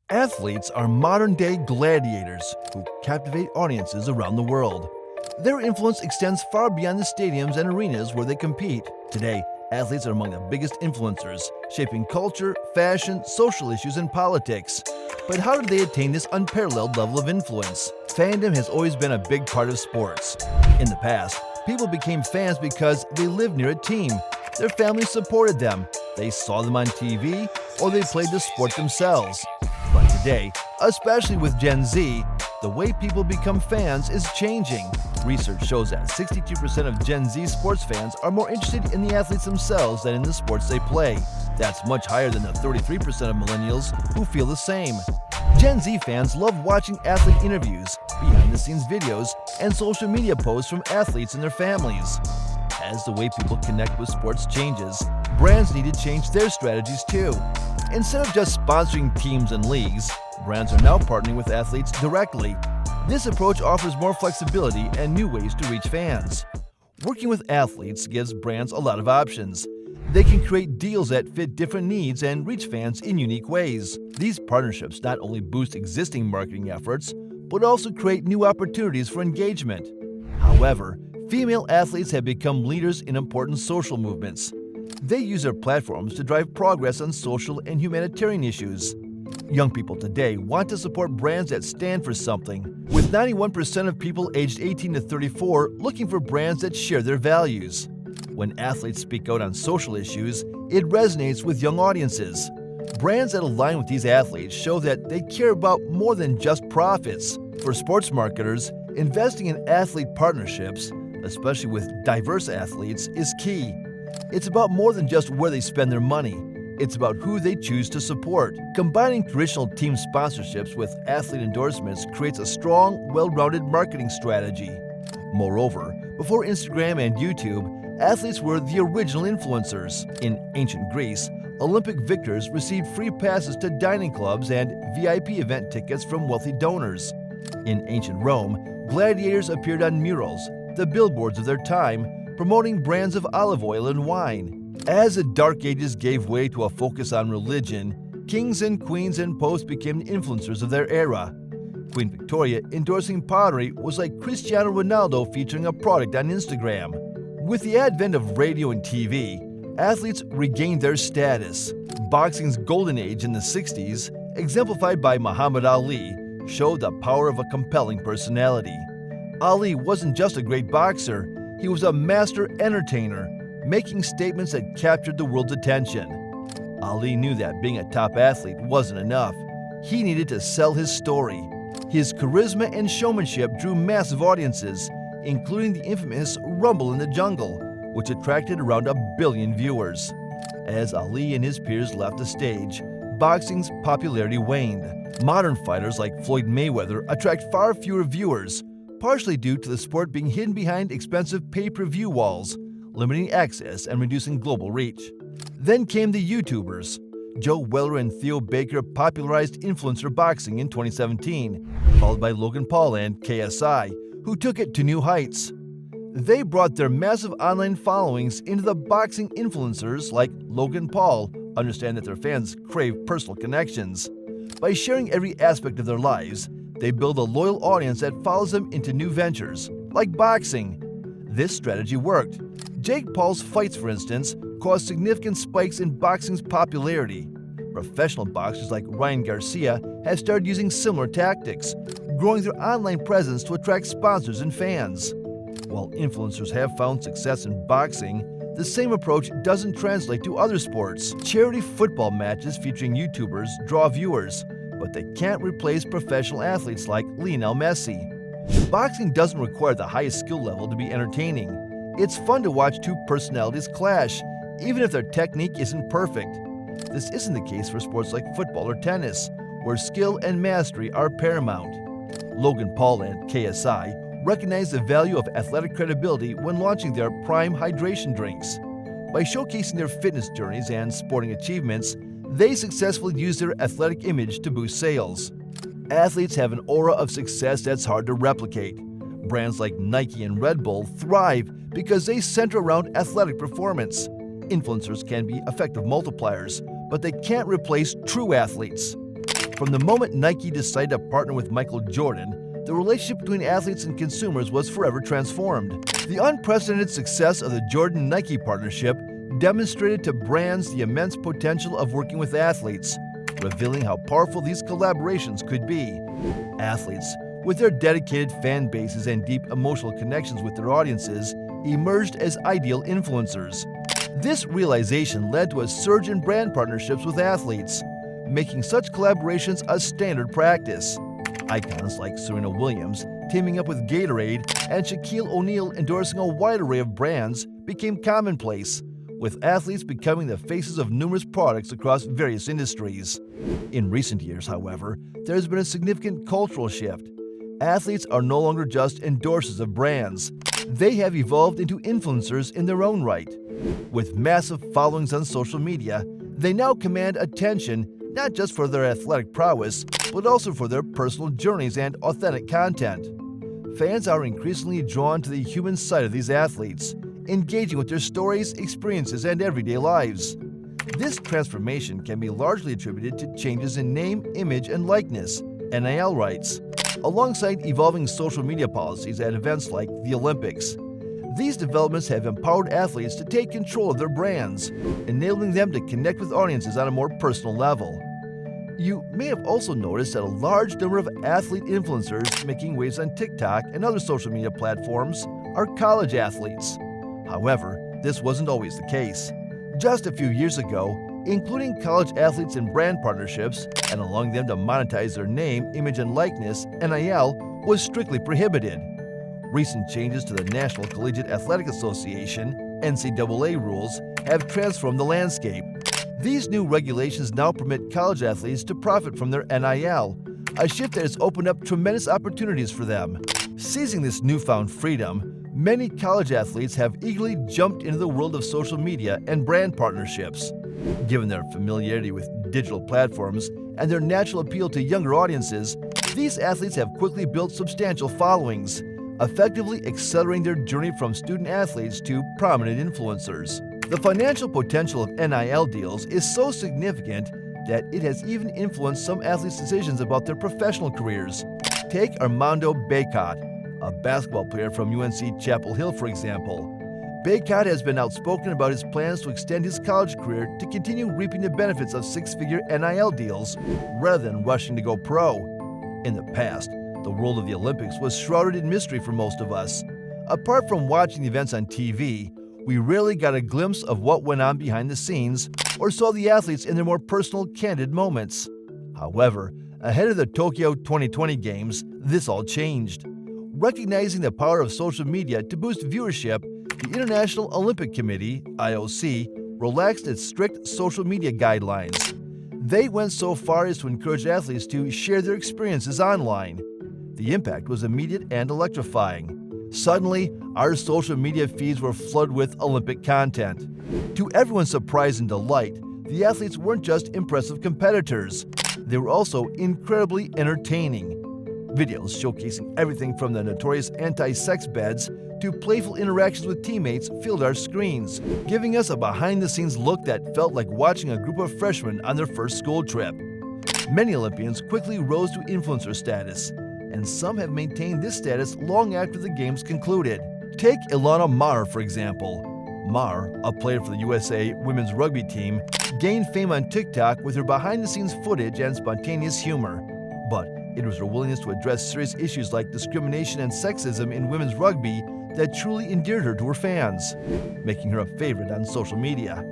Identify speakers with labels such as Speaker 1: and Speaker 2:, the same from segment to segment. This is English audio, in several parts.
Speaker 1: Athletes are modern-day gladiators who captivate audiences around the world. Their influence extends far beyond the stadiums and arenas where they compete. Today, athletes are among the biggest influencers, shaping culture, fashion, social issues, and politics. But how did they attain this unparalleled level of influence? Fandom has always been a big part of sports. In the past, people became fans because they lived near a team. Their families supported them, they saw them on TV, or they played the sport themselves. But today, especially with Gen Z, the way people become fans is changing. Research shows that 62% of Gen Z sports fans are more interested in the athletes themselves than in the sports they play. That's much higher than the 33% of millennials who feel the same. Gen Z fans love watching athlete interviews, behind-the-scenes videos, and social media posts from athletes and their families. As the way people connect with sports changes, brands need to change their strategies too. Instead of just sponsoring teams and leagues, brands are now partnering with athletes directly. This approach offers more flexibility and new ways to reach fans. Working with athletes gives brands a lot of options. They can create deals that fit different needs and reach fans in unique ways. These partnerships not only boost existing marketing efforts, but also create new opportunities for engagement. However, female athletes have become leaders in important social movements. They use their platforms to drive progress on social and humanitarian issues. Young people today want to support brands that stand for something, with 91% of people aged 18 to 34 looking for brands that share their values. When athletes speak out on social issues, it resonates with young audiences. Brands that align with these athletes show that they care about more than just profits. For sports marketers, investing in athlete partnerships, especially with diverse athletes, is key. It's about more than just where they spend their money. It's about who they choose to support. Combining traditional team sponsorships with athlete endorsements creates a strong, well-rounded marketing strategy. Moreover, before Instagram and YouTube, athletes were the original influencers. In ancient Greece, Olympic victors received free passes to dining clubs and VIP event tickets from wealthy donors. In ancient Rome, gladiators appeared on murals, the billboards of their time, promoting brands of olive oil and wine. As the Dark Ages gave way to a focus on religion, kings and queens and popes became influencers of their era. Queen Victoria endorsing pottery was like Cristiano Ronaldo featuring a product on Instagram. With the advent of radio and TV, athletes regained their status. Boxing's golden age in the 60s, exemplified by Muhammad Ali, showed the power of a compelling personality. Ali wasn't just a great boxer, he was a master entertainer, making statements that captured the world's attention. Ali knew that being a top athlete wasn't enough. He needed to sell his story. His charisma and showmanship drew massive audiences, including the infamous Rumble in the Jungle, which attracted around 1 billion viewers. As Ali and his peers left the stage, boxing's popularity waned. Modern fighters like Floyd Mayweather attract far fewer viewers, partially due to the sport being hidden behind expensive pay-per-view walls, limiting access and reducing global reach. Then came the YouTubers. Joe Weller and Theo Baker popularized influencer boxing in 2017, followed by Logan Paul and KSI, who took it to new heights. They brought their massive online followings into the boxing. Influencers like Logan Paul understand that their fans crave personal connections. By sharing every aspect of their lives, they build a loyal audience that follows them into new ventures, like boxing. This strategy worked. Jake Paul's fights, for instance, caused significant spikes in boxing's popularity. Professional boxers like Ryan Garcia have started using similar tactics, growing their online presence to attract sponsors and fans. While influencers have found success in boxing, the same approach doesn't translate to other sports. Charity football matches featuring YouTubers draw viewers, but they can't replace professional athletes like Lionel Messi. Boxing doesn't require the highest skill level to be entertaining. It's fun to watch two personalities clash, even if their technique isn't perfect. This isn't the case for sports like football or tennis, where skill and mastery are paramount. Logan Paul and KSI recognize the value of athletic credibility when launching their Prime hydration drinks. By showcasing their fitness journeys and sporting achievements, they successfully use their athletic image to boost sales. Athletes have an aura of success that's hard to replicate. Brands like Nike and Red Bull thrive because they center around athletic performance. Influencers can be effective multipliers, but they can't replace true athletes. From the moment Nike decided to partner with Michael Jordan, the relationship between athletes and consumers was forever transformed. The unprecedented success of the Jordan-Nike partnership demonstrated to brands the immense potential of working with athletes, revealing how powerful these collaborations could be. Athletes, with their dedicated fan bases and deep emotional connections with their audiences, emerged as ideal influencers. This realization led to a surge in brand partnerships with athletes, making such collaborations a standard practice. Icons like Serena Williams teaming up with Gatorade and Shaquille O'Neal endorsing a wide array of brands became commonplace, with athletes becoming the faces of numerous products across various industries. In recent years, however, there has been a significant cultural shift. Athletes are no longer just endorsers of brands. They have evolved into influencers in their own right. With massive followings on social media, they now command attention not just for their athletic prowess, but also for their personal journeys and authentic content. Fans are increasingly drawn to the human side of these athletes, engaging with their stories, experiences, and everyday lives. This transformation can be largely attributed to changes in name, image, and likeness, NIL rights, alongside evolving social media policies at events like the Olympics. These developments have empowered athletes to take control of their brands, enabling them to connect with audiences on a more personal level. You may have also noticed that a large number of athlete influencers making waves on TikTok and other social media platforms are college athletes. However, this wasn't always the case. Just a few years ago, including college athletes in brand partnerships and allowing them to monetize their name, image, and likeness, NIL, was strictly prohibited. Recent changes to the National Collegiate Athletic Association, NCAA rules, have transformed the landscape. These new regulations now permit college athletes to profit from their NIL, a shift that has opened up tremendous opportunities for them. Seizing this newfound freedom, many college athletes have eagerly jumped into the world of social media and brand partnerships. Given their familiarity with digital platforms and their natural appeal to younger audiences, these athletes have quickly built substantial followings, effectively accelerating their journey from student athletes to prominent influencers. The financial potential of NIL deals is so significant that it has even influenced some athletes' decisions about their professional careers. Take Armando Bacot, a basketball player from UNC Chapel Hill, for example. Bacot has been outspoken about his plans to extend his college career to continue reaping the benefits of six-figure NIL deals rather than rushing to go pro. In the past, the world of the Olympics was shrouded in mystery for most of us. Apart from watching the events on TV, we rarely got a glimpse of what went on behind the scenes or saw the athletes in their more personal, candid moments. However, ahead of the Tokyo 2020 Games, this all changed. Recognizing the power of social media to boost viewership, the International Olympic Committee, IOC, relaxed its strict social media guidelines. They went so far as to encourage athletes to share their experiences online. The impact was immediate and electrifying. Suddenly, our social media feeds were flooded with Olympic content. To everyone's surprise and delight, the athletes weren't just impressive competitors. They were also incredibly entertaining. Videos showcasing everything from the notorious anti-sex beds to playful interactions with teammates filled our screens, giving us a behind-the-scenes look that felt like watching a group of freshmen on their first school trip. Many Olympians quickly rose to influencer status, and some have maintained this status long after the Games concluded. Take Ilana Maher, for example. Maher, a player for the USA women's rugby team, gained fame on TikTok with her behind-the-scenes footage and spontaneous humor. But it was her willingness to address serious issues like discrimination and sexism in women's rugby that truly endeared her to her fans, making her a favorite on social media.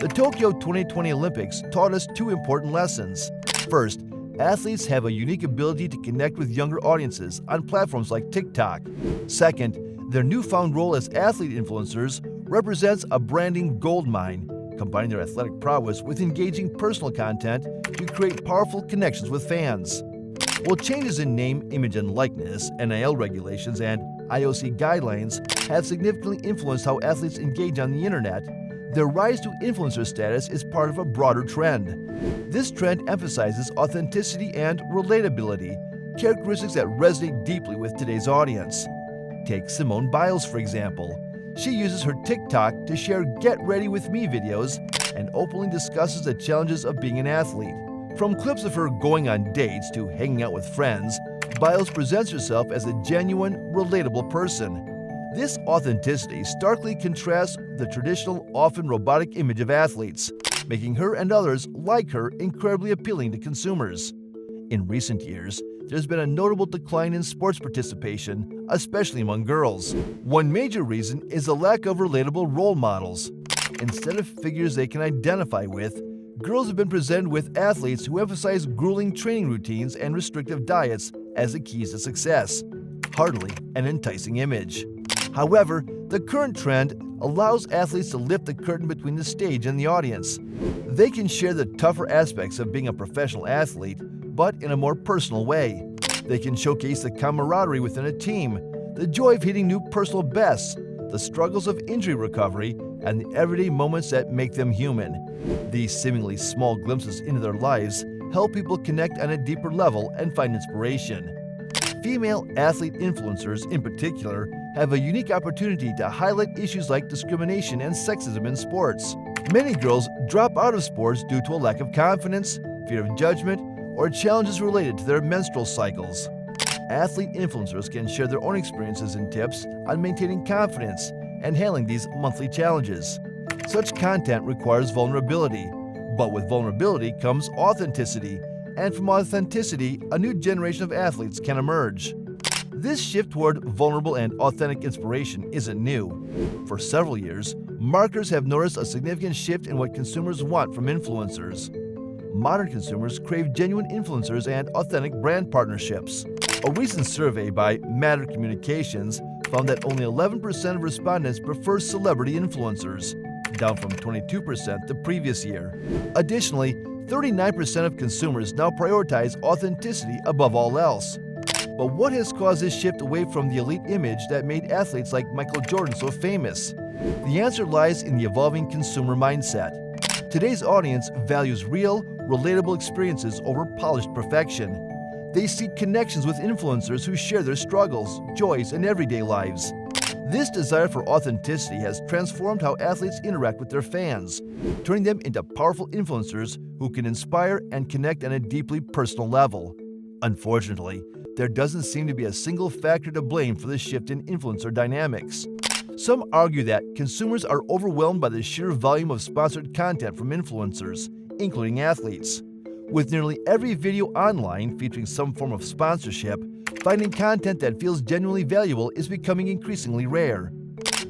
Speaker 1: The Tokyo 2020 Olympics taught us two important lessons. First, athletes have a unique ability to connect with younger audiences on platforms like TikTok. Second, their newfound role as athlete influencers represents a branding goldmine, combining their athletic prowess with engaging personal content to create powerful connections with fans. While changes in name, image, and likeness, NIL regulations, and IOC guidelines have significantly influenced how athletes engage on the internet, their rise to influencer status is part of a broader trend. This trend emphasizes authenticity and relatability, characteristics that resonate deeply with today's audience. Take Simone Biles, for example. She uses her TikTok to share Get Ready With Me videos and openly discusses the challenges of being an athlete, From clips of her going on dates to hanging out with friends, Biles presents herself as a genuine, relatable person. This authenticity starkly contrasts the traditional, often robotic image of athletes, making her and others like her incredibly appealing to consumers. In recent years, there's been a notable decline in sports participation, especially among girls. One major reason is the lack of relatable role models. Instead of figures they can identify with, girls have been presented with athletes who emphasize grueling training routines and restrictive diets as the keys to success. Hardly an enticing image. However, the current trend allows athletes to lift the curtain between the stage and the audience. They can share the tougher aspects of being a professional athlete, but in a more personal way. They can showcase the camaraderie within a team, the joy of hitting new personal bests, the struggles of injury recovery, and the everyday moments that make them human. These seemingly small glimpses into their lives help people connect on a deeper level and find inspiration. Female athlete influencers, in particular, have a unique opportunity to highlight issues like discrimination and sexism in sports. Many girls drop out of sports due to a lack of confidence, fear of judgment, or challenges related to their menstrual cycles. Athlete influencers can share their own experiences and tips on maintaining confidence and handling these monthly challenges. Such content requires vulnerability, but with vulnerability comes authenticity, and from authenticity, a new generation of athletes can emerge. This shift toward vulnerable and authentic inspiration isn't new. For several years, marketers have noticed a significant shift in what consumers want from influencers. Modern consumers crave genuine influencers and authentic brand partnerships. A recent survey by Matter Communications found that only 11% of respondents prefer celebrity influencers, down from 22% the previous year. Additionally, 39% of consumers now prioritize authenticity above all else. But what has caused this shift away from the elite image that made athletes like Michael Jordan so famous? The answer lies in the evolving consumer mindset. Today's audience values real, relatable experiences over polished perfection. They seek connections with influencers who share their struggles, joys, and everyday lives. This desire for authenticity has transformed how athletes interact with their fans, turning them into powerful influencers who can inspire and connect on a deeply personal level. Unfortunately, there doesn't seem to be a single factor to blame for the shift in influencer dynamics. Some argue that consumers are overwhelmed by the sheer volume of sponsored content from influencers, including athletes. With nearly every video online featuring some form of sponsorship, finding content that feels genuinely valuable is becoming increasingly rare.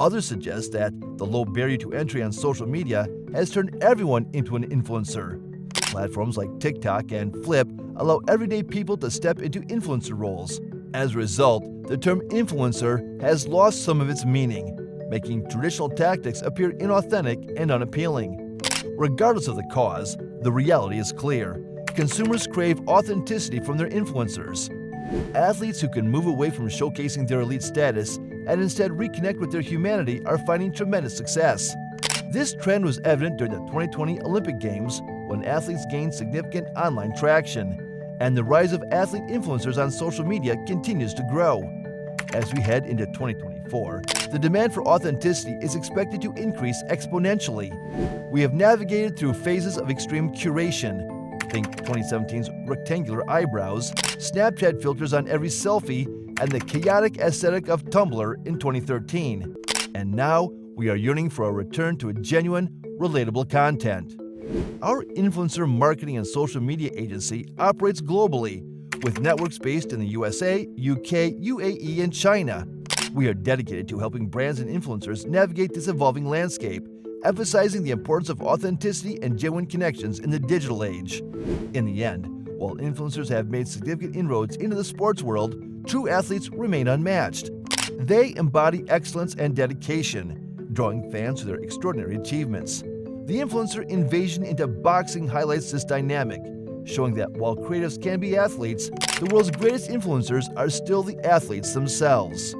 Speaker 1: Others suggest that the low barrier to entry on social media has turned everyone into an influencer. Platforms like TikTok and Flip allow everyday people to step into influencer roles. As a result, the term influencer has lost some of its meaning, making traditional tactics appear inauthentic and unappealing. Regardless of the cause, the reality is clear. Consumers crave authenticity from their influencers. Athletes who can move away from showcasing their elite status and instead reconnect with their humanity are finding tremendous success. This trend was evident during the 2020 Olympic Games when athletes gained significant online traction, and the rise of athlete influencers on social media continues to grow. As we head into 2024, the demand for authenticity is expected to increase exponentially. We have navigated through phases of extreme curation. Think 2017's rectangular eyebrows, Snapchat filters on every selfie, and the chaotic aesthetic of Tumblr in 2013. And now, we are yearning for a return to a genuine, relatable content. Our influencer marketing and social media agency operates globally, with networks based in the USA, UK, UAE, and China. We are dedicated to helping brands and influencers navigate this evolving landscape, emphasizing the importance of authenticity and genuine connections in the digital age. In the end, while influencers have made significant inroads into the sports world, true athletes remain unmatched. They embody excellence and dedication, drawing fans to their extraordinary achievements. The influencer invasion into boxing highlights this dynamic, showing that while creatives can be athletes, the world's greatest influencers are still the athletes themselves.